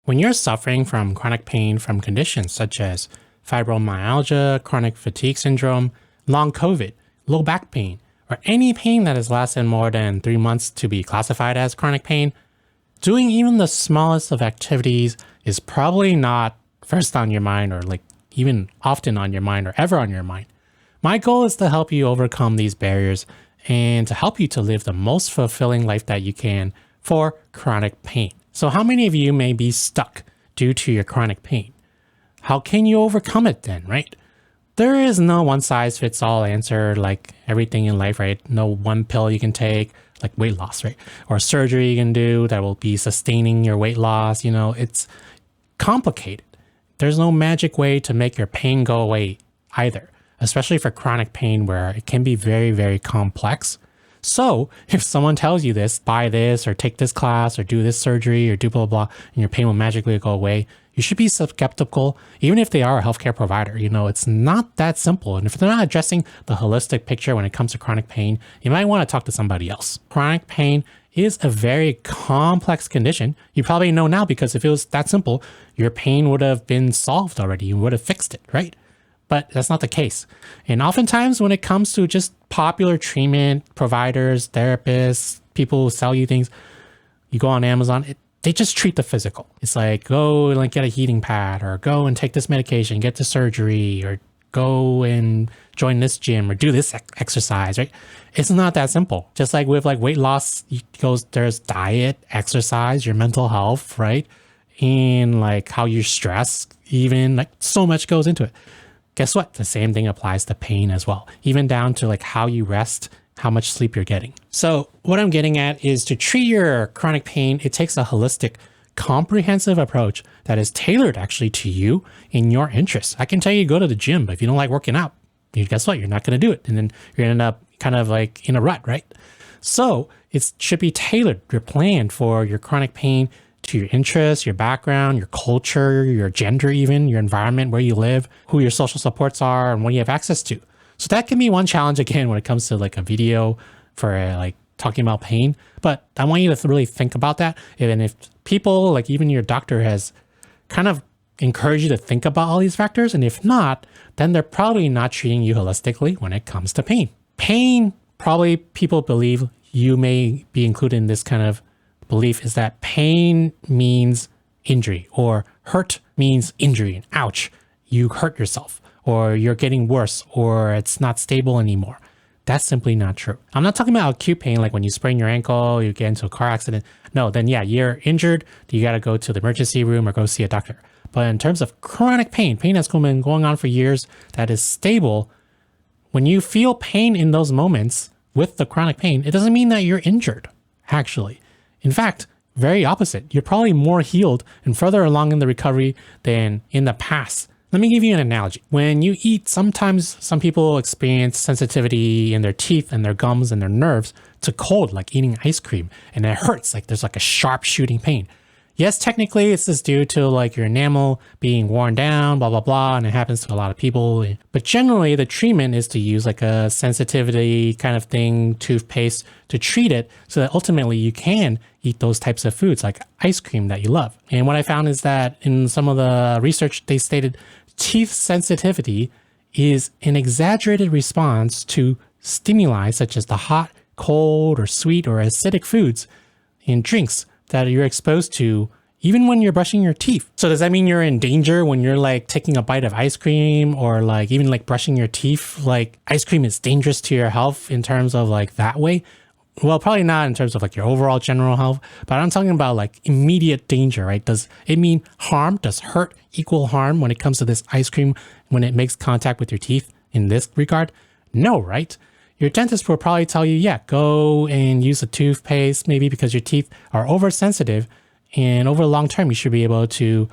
When you're suffering from chronic pain from conditions such as fibromyalgia, chronic fatigue syndrome, long COVID, low back pain, or any pain that has lasted more than 3 months to be classified as chronic pain, doing even the smallest of activities is probably not first on your mind or like even often on your mind or ever on your mind. My goal is to help you overcome these barriers and to help you to live the most fulfilling life that you can for chronic pain. So how many of you may be stuck due to your chronic pain? How can you overcome it then, right? There is no one size fits all answer like everything in life, right? No one pill you can take, like weight loss, right? Or surgery you can do that will be sustaining your weight loss. You know, it's complicated. There's no magic way to make your pain go away either, especially for chronic pain where it can be very, very complex. So if someone tells you this, buy this or take this class or do this surgery or do blah, blah, blah, and your pain will magically go away, you should be skeptical, even if they are a healthcare provider. You know, it's not that simple. And if they're not addressing the holistic picture when it comes to chronic pain, you might want to talk to somebody else. Chronic pain is a very complex condition. You probably know now because if it was that simple, your pain would have been solved already. You would have fixed it, right? But that's not the case. And oftentimes when it comes to just popular treatment providers, therapists, people who sell you things, you go on Amazon, they just treat the physical. It's like, go and like get a heating pad or go and take this medication, get the surgery or go and join this gym or do this exercise, right? It's not that simple. Just like with like weight loss, there's diet, exercise, your mental health, right? And like how you stress, even like so much goes into it. Guess what? The same thing applies to pain as well, even down to like how you rest, how much sleep you're getting. So what I'm getting at is to treat your chronic pain, it takes a holistic, comprehensive approach that is tailored actually to you in your interests. I can tell you go to the gym, but if you don't like working out, guess what? You're not going to do it. And then you're going to end up kind of like in a rut, right? So it should be tailored, your plan for your chronic pain to your interests, your background, your culture, your gender even, your environment, where you live, who your social supports are, and what you have access to. So that can be one challenge again when it comes to like a video for like talking about pain. But I want you to really think about that. And if people, like even your doctor has kind of encouraged you to think about all these factors, and if not, then they're probably not treating you holistically when it comes to pain. Pain, probably people believe you may be included in this kind of belief is that pain means injury or hurt means injury and ouch, you hurt yourself or you're getting worse or it's not stable anymore. That's simply not true. I'm not talking about acute pain like when you sprain your ankle, you get into a car accident. No, then yeah, you're injured. You got to go to the emergency room or go see a doctor. But in terms of chronic pain that's been going on for years, that is stable, when you feel pain in those moments with the chronic pain, it doesn't mean that you're injured, actually. In fact, very opposite. You're probably more healed and further along in the recovery than in the past. Let me give you an analogy. When you eat, sometimes some people experience sensitivity in their teeth and their gums and their nerves to cold, like eating ice cream, and it hurts, like there's like a sharp shooting pain. Yes, technically it's just due to like your enamel being worn down, blah, blah, blah, and it happens to a lot of people. But generally the treatment is to use like a sensitivity kind of thing, toothpaste to treat it so that ultimately you can eat those types of foods like ice cream that you love. And what I found is that in some of the research, they stated teeth sensitivity is an exaggerated response to stimuli such as the hot, cold, or sweet or acidic foods and drinks that you're exposed to even when you're brushing your teeth. So does that mean you're in danger when you're like taking a bite of ice cream or like even like brushing your teeth? Like ice cream is dangerous to your health in terms of like that way? Well, probably not in terms of like your overall general health, but I'm talking about like immediate danger, right? Does it mean harm? Does hurt equal harm when it comes to this ice cream when it makes contact with your teeth in this regard? No, right? Your dentist will probably tell you, yeah, go and use a toothpaste maybe because your teeth are oversensitive, and over the long term, you should be able to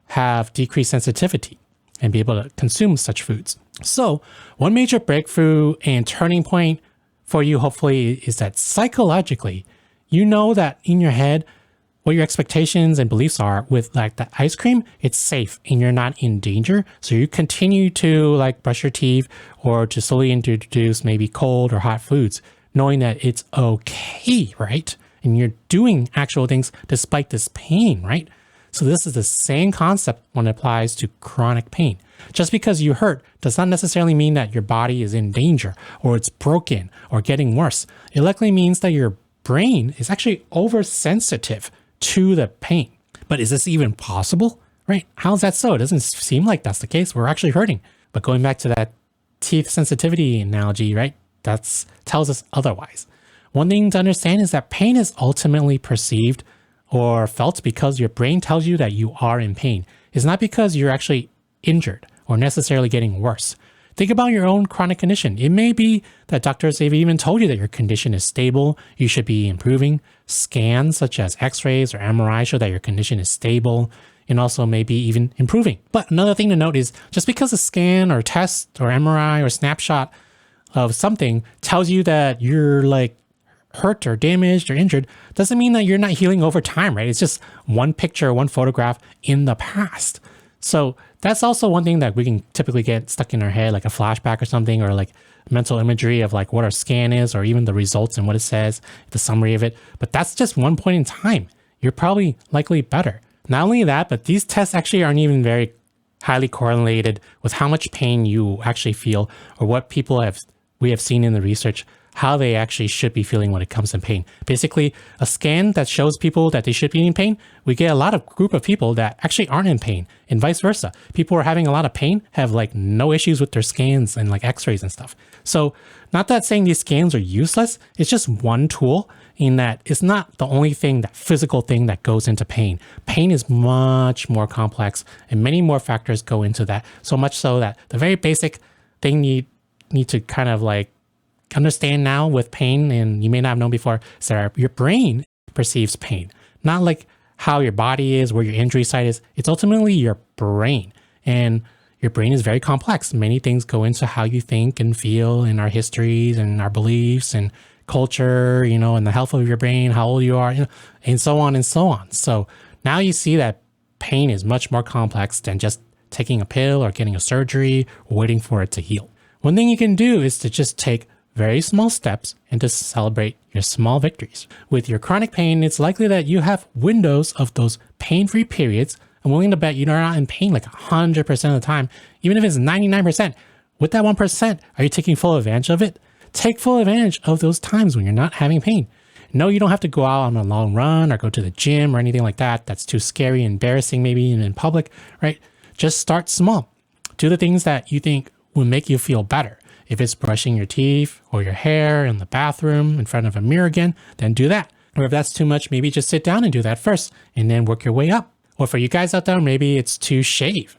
have decreased sensitivity and be able to consume such foods. So one major breakthrough and turning point for you, hopefully, is that psychologically, you know that in your head, what your expectations and beliefs are with like the ice cream, it's safe and you're not in danger. So you continue to like brush your teeth or to slowly introduce maybe cold or hot foods, knowing that it's okay, right? And you're doing actual things despite this pain, right? So this is the same concept when it applies to chronic pain. Just because you hurt does not necessarily mean that your body is in danger or it's broken or getting worse. It likely means that your brain is actually oversensitive to the pain. But is this even possible? Right? How is that so? It doesn't seem like that's the case. We're actually hurting. But going back to that teeth sensitivity analogy, right? That tells us otherwise. One thing to understand is that pain is ultimately perceived or felt because your brain tells you that you are in pain. It's not because you're actually injured or necessarily getting worse. Think about your own chronic condition. It may be that doctors have even told you that your condition is stable, you should be improving. Scans such as x-rays or MRI show that your condition is stable and also maybe even improving. But another thing to note is just because a scan or test or MRI or snapshot of something tells you that you're like hurt or damaged or injured doesn't mean that you're not healing over time, right? It's just one picture, one photograph in the past. So that's also one thing that we can typically get stuck in our head, like a flashback or something, or like mental imagery of like what our scan is, or even the results and what it says, the summary of it. But that's just one point in time. You're probably likely better. Not only that, but these tests actually aren't even very highly correlated with how much pain you actually feel or what we have seen in the research, how they actually should be feeling when it comes to pain. Basically, a scan that shows people that they should be in pain, we get a lot of group of people that actually aren't in pain, and vice versa. People who are having a lot of pain have like no issues with their scans and like x-rays and stuff. So not that saying these scans are useless, it's just one tool in that it's not the only thing, that physical thing that goes into pain. Pain is much more complex and many more factors go into that. So much so that the very basic thing you need to kind of like understand now with pain, and you may not have known before, is that your brain perceives pain, not like how your body is, where your injury site is. It's ultimately your brain, and your brain is very complex. Many things go into how you think and feel, and our histories and our beliefs and culture, and the health of your brain, how old you are, and so on and so on. So now you see that pain is much more complex than just taking a pill or getting a surgery or waiting for it to heal. One thing you can do is to just take very small steps and to celebrate your small victories. With your chronic pain, it's likely that you have windows of those pain-free periods. I'm willing to bet you're not in pain like 100% of the time, even if it's 99%. With that 1%, are you taking full advantage of it? Take full advantage of those times when you're not having pain. No, you don't have to go out on a long run or go to the gym or anything like that. That's too scary, embarrassing maybe in public, right? Just start small. Do the things that you think will make you feel better. If it's brushing your teeth or your hair in the bathroom in front of a mirror again, then do that. Or if that's too much, maybe just sit down and do that first and then work your way up. Or for you guys out there, maybe it's to shave.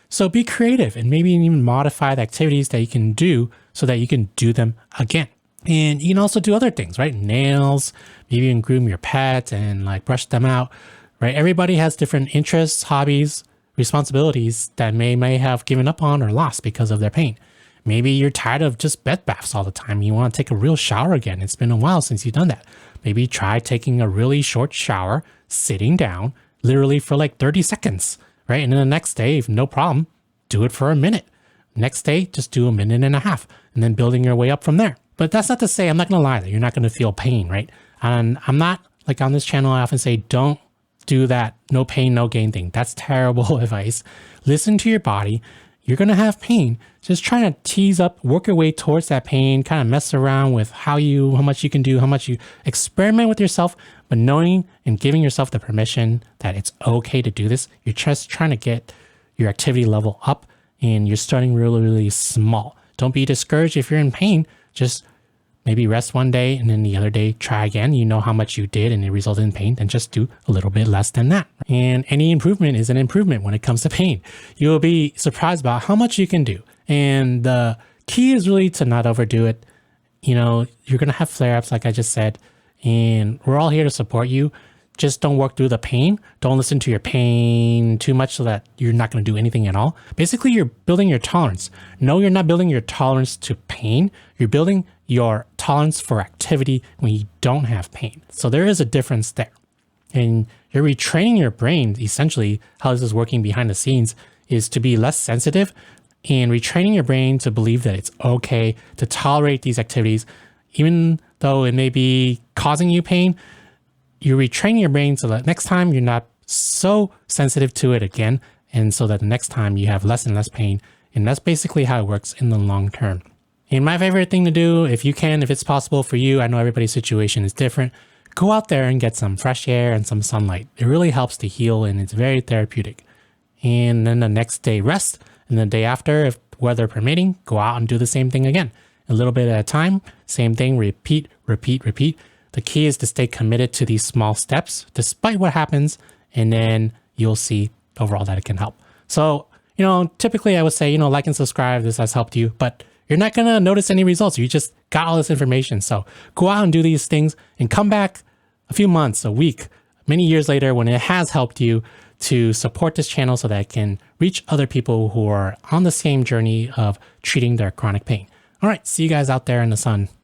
So be creative and maybe even modify the activities that you can do so that you can do them again. And you can also do other things, right? Nails, maybe even groom your pet and like brush them out, right? Everybody has different interests, hobbies, responsibilities that may have given up on or lost because of their pain. Maybe you're tired of just bed baths all the time. You want to take a real shower again. It's been a while since you've done that. Maybe try taking a really short shower, sitting down, literally for like 30 seconds, right? And then the next day, if no problem, do it for a minute. Next day, just do a minute and a half, and then building your way up from there. But that's not to say, I'm not going to lie, that you're not going to feel pain, right? And I'm not, like on this channel, I often say, don't do that no pain, no gain thing. That's terrible advice. Listen to your body. You're going to have pain. Just try to tease up, work your way towards that pain, kind of mess around with how much you can do, how much you experiment with yourself, but knowing and giving yourself the permission that it's okay to do this. You're just trying to get your activity level up and you're starting really, really small. Don't be discouraged if you're in pain. Just maybe rest one day and then the other day try again. You know how much you did and it resulted in pain, then just do a little bit less than that. And any improvement is an improvement when it comes to pain. You'll be surprised about how much you can do. And the key is really to not overdo it. You're going to have flare-ups, like I just said, and we're all here to support you. Just don't work through the pain. Don't listen to your pain too much so that you're not going to do anything at all. Basically, you're building your tolerance. No, you're not building your tolerance to pain. You're building your tolerance for activity when you don't have pain. So there is a difference there. And you're retraining your brain, essentially, how this is working behind the scenes, is to be less sensitive and retraining your brain to believe that it's okay to tolerate these activities, even though it may be causing you pain. You're retraining your brain so that next time you're not so sensitive to it again. And so that the next time you have less and less pain. And that's basically how it works in the long term. And my favorite thing to do, if you can, if it's possible for you, I know everybody's situation is different, go out there and get some fresh air and some sunlight. It really helps to heal and it's very therapeutic. And then the next day rest, and the day after, if weather permitting, go out and do the same thing again. A little bit at a time, same thing, repeat, repeat, repeat. The key is to stay committed to these small steps despite what happens, and then you'll see overall that it can help. So, typically I would say, like and subscribe, this has helped you, but you're not going to notice any results. You just got all this information. So go out and do these things and come back a few months, a week, many years later when it has helped you to support this channel so that it can reach other people who are on the same journey of treating their chronic pain. All right, see you guys out there in the sun.